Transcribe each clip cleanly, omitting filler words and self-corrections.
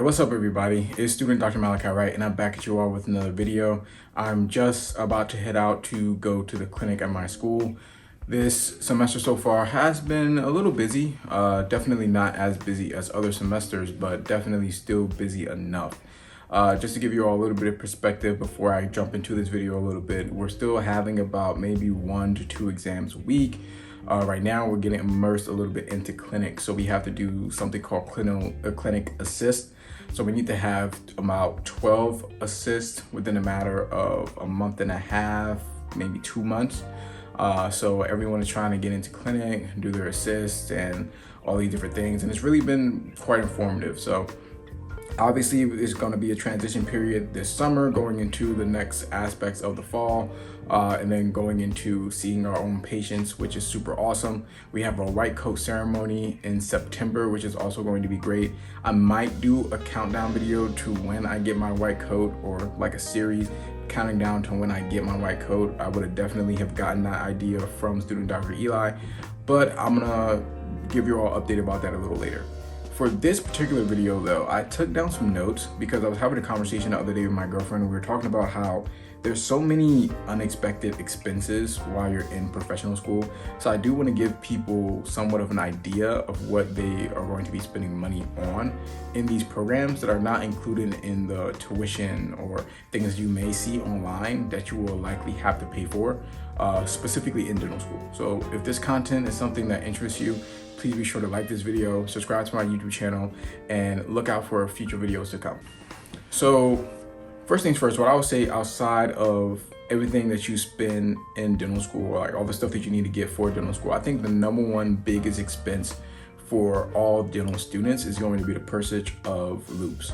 What's up everybody? It's student Dr. Malachi Wright, and I'm back at you all with another video. I'm just about to head out to go to the clinic at my school. This semester so far has been a little busy, definitely not as busy as other semesters, but definitely still busy enough. Just to give you all a little bit of perspective before I jump into this video a little bit, we're still having about maybe 1 to 2 exams a week. Right now we're getting immersed a little bit into clinic, so we have to do something called clinic assist. So we need to have about 12 assists within a matter of a month and a half, maybe 2 months. So everyone is trying to get into clinic, do their assists and all these different things, and it's really been quite informative. So obviously it's going to be a transition period this summer, going into the next aspects of the fall, and then going into seeing our own patients, which is super awesome. We have a white coat ceremony in September, which is also going to be great. I might do a countdown video to when I get my white coat, or like a series counting down to when I get my white coat. I would have definitely have gotten that idea from student Dr. Eli, but I'm gonna give you all an update about that a little later. For this particular video though, I took down some notes because I was having a conversation the other day with my girlfriend. We were talking about how there's so many unexpected expenses while you're in professional school. So I do want to give people somewhat of an idea of what they are going to be spending money on in these programs that are not included in the tuition or things you may see online that you will likely have to pay for, specifically in dental school. So if this content is something that interests you, please be sure to like this video, subscribe to my YouTube channel, and look out for future videos to come. So first things first, what I would say outside of everything that you spend in dental school, like all the stuff that you need to get for dental school, I think the number one biggest expense for all dental students is going to be the purchase of loupes.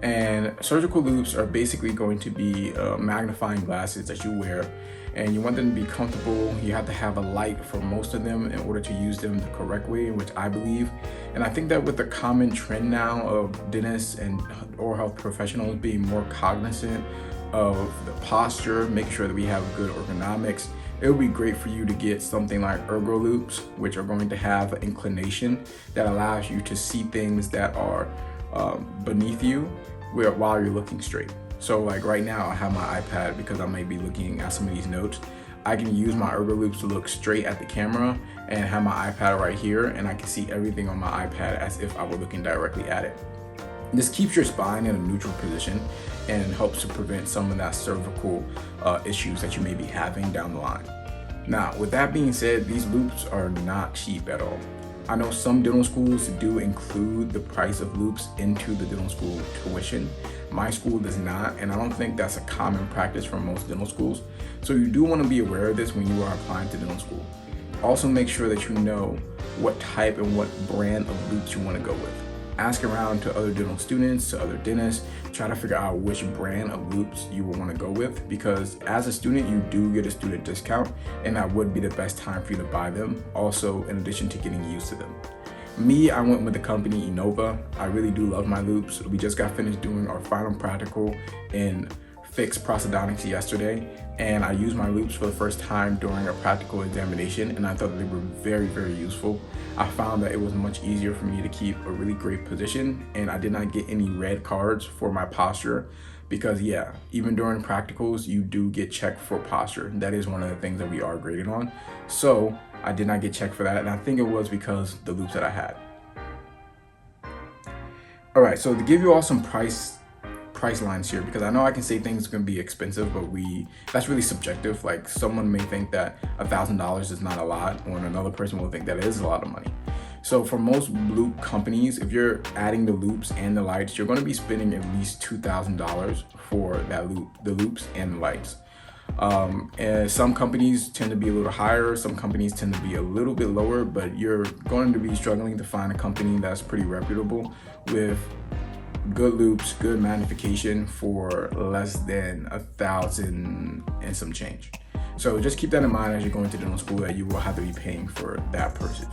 And surgical loupes are basically going to be magnifying glasses that you wear, and you want them to be comfortable. You have to have a light for most of them in order to use them the correct way, which I believe. And I think that with the common trend now of dentists and oral health professionals being more cognizant of the posture, making sure that we have good ergonomics, it would be great for you to get something like ergo loupes, which are going to have an inclination that allows you to see things that are beneath you while you're looking straight. So like right now I have my iPad because I might be looking at some of these notes. I can use my ergo loupes to look straight at the camera and have my iPad right here, and I can see everything on my iPad as if I were looking directly at it. This keeps your spine in a neutral position and helps to prevent some of that cervical issues that you may be having down the line. Now, with that being said, these loupes are not cheap at all. I know some dental schools do include the price of loupes into the dental school tuition. My school does not, and I don't think that's a common practice for most dental schools. So you do want to be aware of this when you are applying to dental school. Also make sure that you know what type and what brand of loupes you want to go with. Ask around to other dental students, to other dentists, try to figure out which brand of loupes you will want to go with, because as a student, you do get a student discount, and that would be the best time for you to buy them, also in addition to getting used to them. Me, I went with the company Innova. I really do love my loupes. We just got finished doing our final practical in fixed prosthodontics yesterday, and I used my loupes for the first time during a practical examination, and I thought that they were very, very useful. I found that it was much easier for me to keep a really great position, and I did not get any red cards for my posture, because yeah, even during practicals, you do get checked for posture. That is one of the things that we are graded on. So I did not get checked for that, and I think it was because the loupes that I had. All right, so to give you all some price lines here, because I know I can say things can be expensive, but that's really subjective. Like someone may think that $1,000 is not a lot, or another person will think that it is a lot of money. So for most loupe companies, if you're adding the loupes and the lights, you're going to be spending at least $2,000 for that the loupes and the lights. And some companies tend to be a little higher, some companies tend to be a little bit lower, but you're going to be struggling to find a company that's pretty reputable with good loupes, good magnification for less than $1,000 and some change. So just keep that in mind as you're going to dental school, that you will have to be paying for that purchase.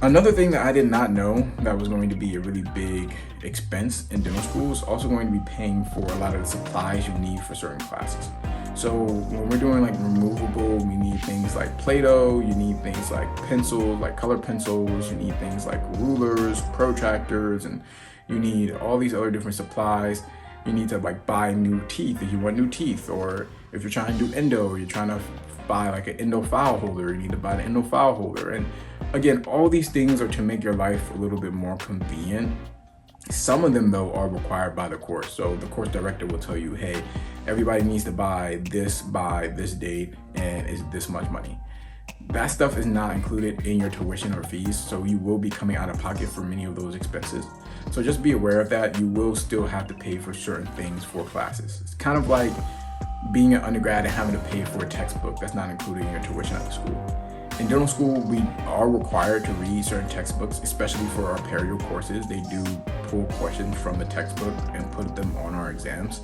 Another thing that I did not know that was going to be a really big expense in dental school is also going to be paying for a lot of the supplies you need for certain classes. So when we're doing like removable, we need things things like Play-Doh, you need things like pencils, like color pencils, you need things like rulers, protractors, and you need all these other different supplies. You need to like buy new teeth if you want new teeth, or if you're trying to do endo, or you're trying to buy like an endo file holder, you need to buy the endo file holder. And again, all these things are to make your life a little bit more convenient. Some of them though are required by the course. So the course director will tell you, hey, everybody needs to buy this by this date and it's this much money. That stuff is not included in your tuition or fees, so you will be coming out of pocket for many of those expenses. So just be aware of that. You will still have to pay for certain things for classes. It's kind of like being an undergrad and having to pay for a textbook that's not included in your tuition at the school. In dental school, we are required to read certain textbooks, especially for our perio courses. They do pull questions from the textbook and put them on our exams.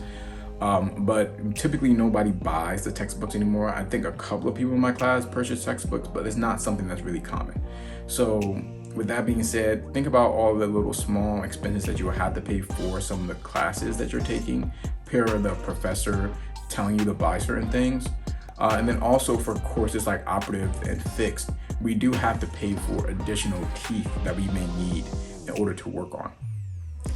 But typically nobody buys the textbooks anymore. I think a couple of people in my class purchase textbooks, but it's not something that's really common. So with that being said, think about all the little small expenses that you will have to pay for some of the classes that you're taking, per the professor telling you to buy certain things. And then also for courses like operative and fixed, we do have to pay for additional teeth that we may need in order to work on.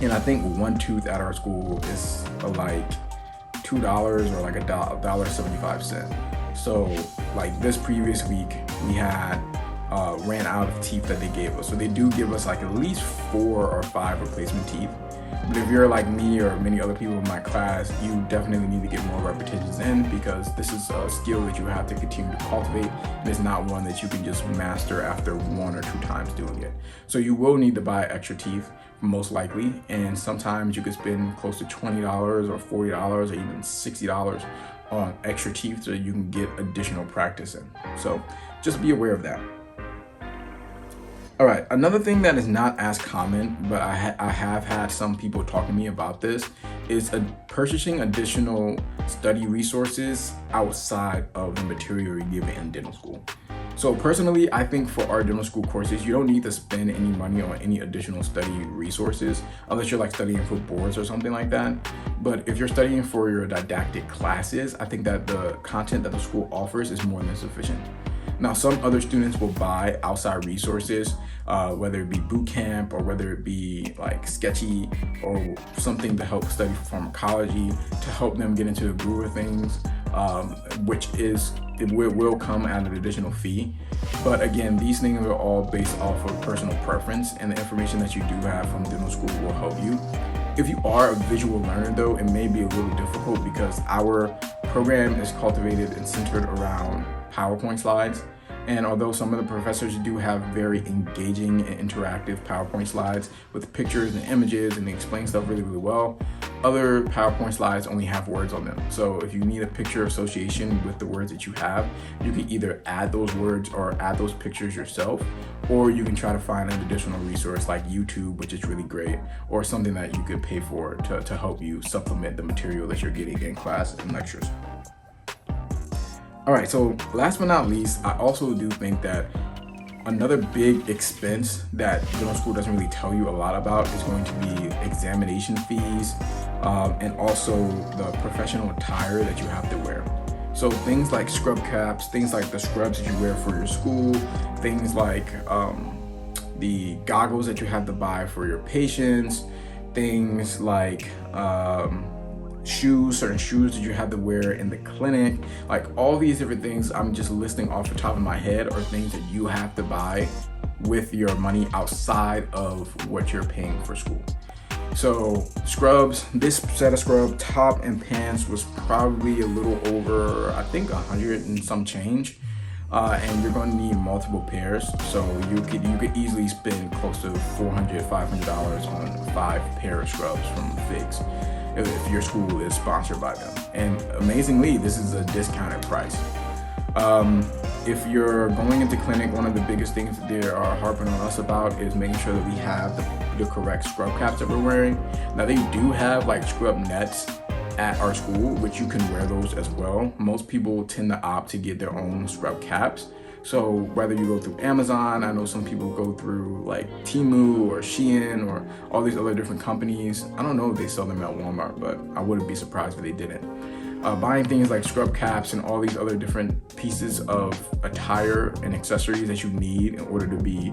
And I think one tooth at our school is like $2 or like $1.75. So like this previous week, we had ran out of teeth that they gave us. So they do give us like at least 4 or 5 replacement teeth. But if you're like me or many other people in my class, you definitely need to get more repetitions in, because this is a skill that you have to continue to cultivate, and it's not one that you can just master after 1 or 2 times doing it. So you will need to buy extra teeth, most likely, and sometimes you could spend close to $20 or $40 or even $60 on extra teeth so you can get additional practice in. So just be aware of that. All right, another thing that is not as common, but I have had some people talk to me about this, is purchasing additional study resources outside of the material you're given in dental school. So personally, I think for our dental school courses, you don't need to spend any money on any additional study resources, unless you're like studying for boards or something like that. But if you're studying for your didactic classes, I think that the content that the school offers is more than sufficient. Now, some other students will buy outside resources, whether it be boot camp or whether it be like sketchy or something to help study for pharmacology, to help them get into the groove of things, which it will come at an additional fee. But again, these things are all based off of personal preference, and the information that you do have from dental school will help you. If you are a visual learner though, it may be a little difficult because our program is cultivated and centered around PowerPoint slides. And although some of the professors do have very engaging and interactive PowerPoint slides with pictures and images, and they explain stuff really, really well, other PowerPoint slides only have words on them. So if you need a picture association with the words that you have, you can either add those words or add those pictures yourself, or you can try to find an additional resource like YouTube, which is really great, or something that you could pay for to help you supplement the material that you're getting in class and lectures. All right, so last but not least, I also do think that another big expense that dental school doesn't really tell you a lot about is going to be examination fees, and also the professional attire that you have to wear. So things like scrub caps, things like the scrubs that you wear for your school, things like the goggles that you have to buy for your patients, things like certain shoes that you have to wear in the clinic. Like all these different things I'm just listing off the top of my head are things that you have to buy with your money outside of what you're paying for school. So scrubs, this set of scrub top and pants was probably a little over, I think 100 and some change. And you're going to need multiple pairs. So you could easily spend close to $400, $500 on 5 pair of scrubs from Figs, if your school is sponsored by them. And amazingly, this is a discounted price. If you're going into clinic, one of the biggest things that they are harping on us about is making sure that we have the correct scrub caps that we're wearing. Now they do have like scrub nets at our school, which you can wear those as well. Most people tend to opt to get their own scrub caps. So whether you go through Amazon, I know some people go through like Temu or Shein or all these other different companies. I don't know if they sell them at Walmart, but I wouldn't be surprised if they didn't. Buying things like scrub caps and all these other different pieces of attire and accessories that you need in order to be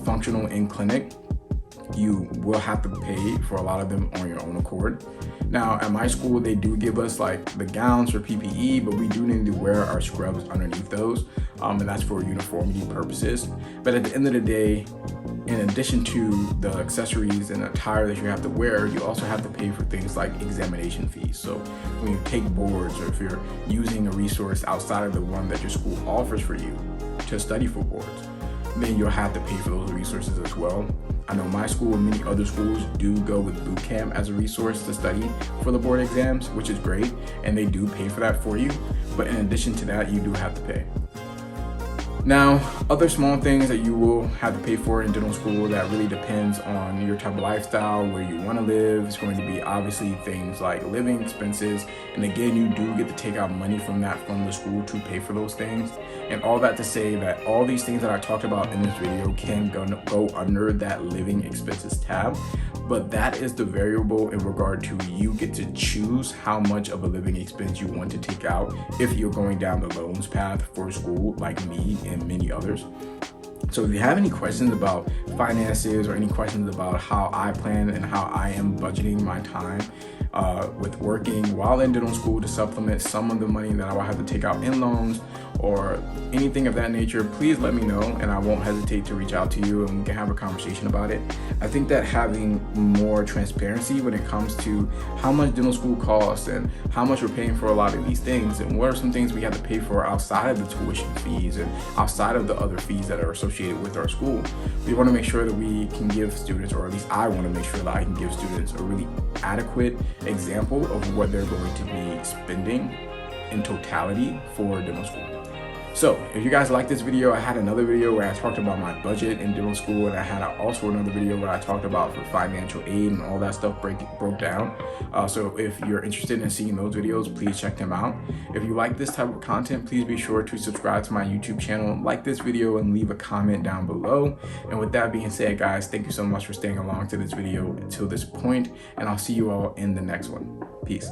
functional in clinic, you will have to pay for a lot of them on your own accord. Now, at my school, they do give us like the gowns for PPE, but we do need to wear our scrubs underneath those, and that's for uniformity purposes. But at the end of the day, in addition to the accessories and attire that you have to wear, you also have to pay for things like examination fees. So when you take boards, or if you're using a resource outside of the one that your school offers for you to study for boards, then you'll have to pay for those resources as well. I know my school and many other schools do go with boot camp as a resource to study for the board exams, which is great, and they do pay for that for you. But in addition to that, you do have to pay. Now, other small things that you will have to pay for in dental school that really depends on your type of lifestyle, where you want to live. It's going to be obviously things like living expenses. And again, you do get to take out money from the school to pay for those things. And all that to say that all these things that I talked about in this video can go under that living expenses tab. But that is the variable in regard to you get to choose how much of a living expense you want to take out if you're going down the loans path for school like me and many others. So if you have any questions about finances or any questions about how I plan and how I am budgeting my time with working while in dental school to supplement some of the money that I will have to take out in loans or anything of that nature, please let me know and I won't hesitate to reach out to you and we can have a conversation about it. I think that having more transparency when it comes to how much dental school costs and how much we're paying for a lot of these things and what are some things we have to pay for outside of the tuition fees and outside of the other fees that are associated with our school. We want to make sure that we can give students, or at least I want to make sure that I can give students a really adequate example of what they're going to be spending in totality for dental school. So if you guys like this video, I had another video where I talked about my budget in dental school, and I had also another video where I talked about for financial aid and all that stuff broke down. So if you're interested in seeing those videos, please check them out. If you like this type of content, please be sure to subscribe to my YouTube channel, like this video, and leave a comment down below. And with that being said, guys, thank you so much for staying along to this video until this point, and I'll see you all in the next one. Peace.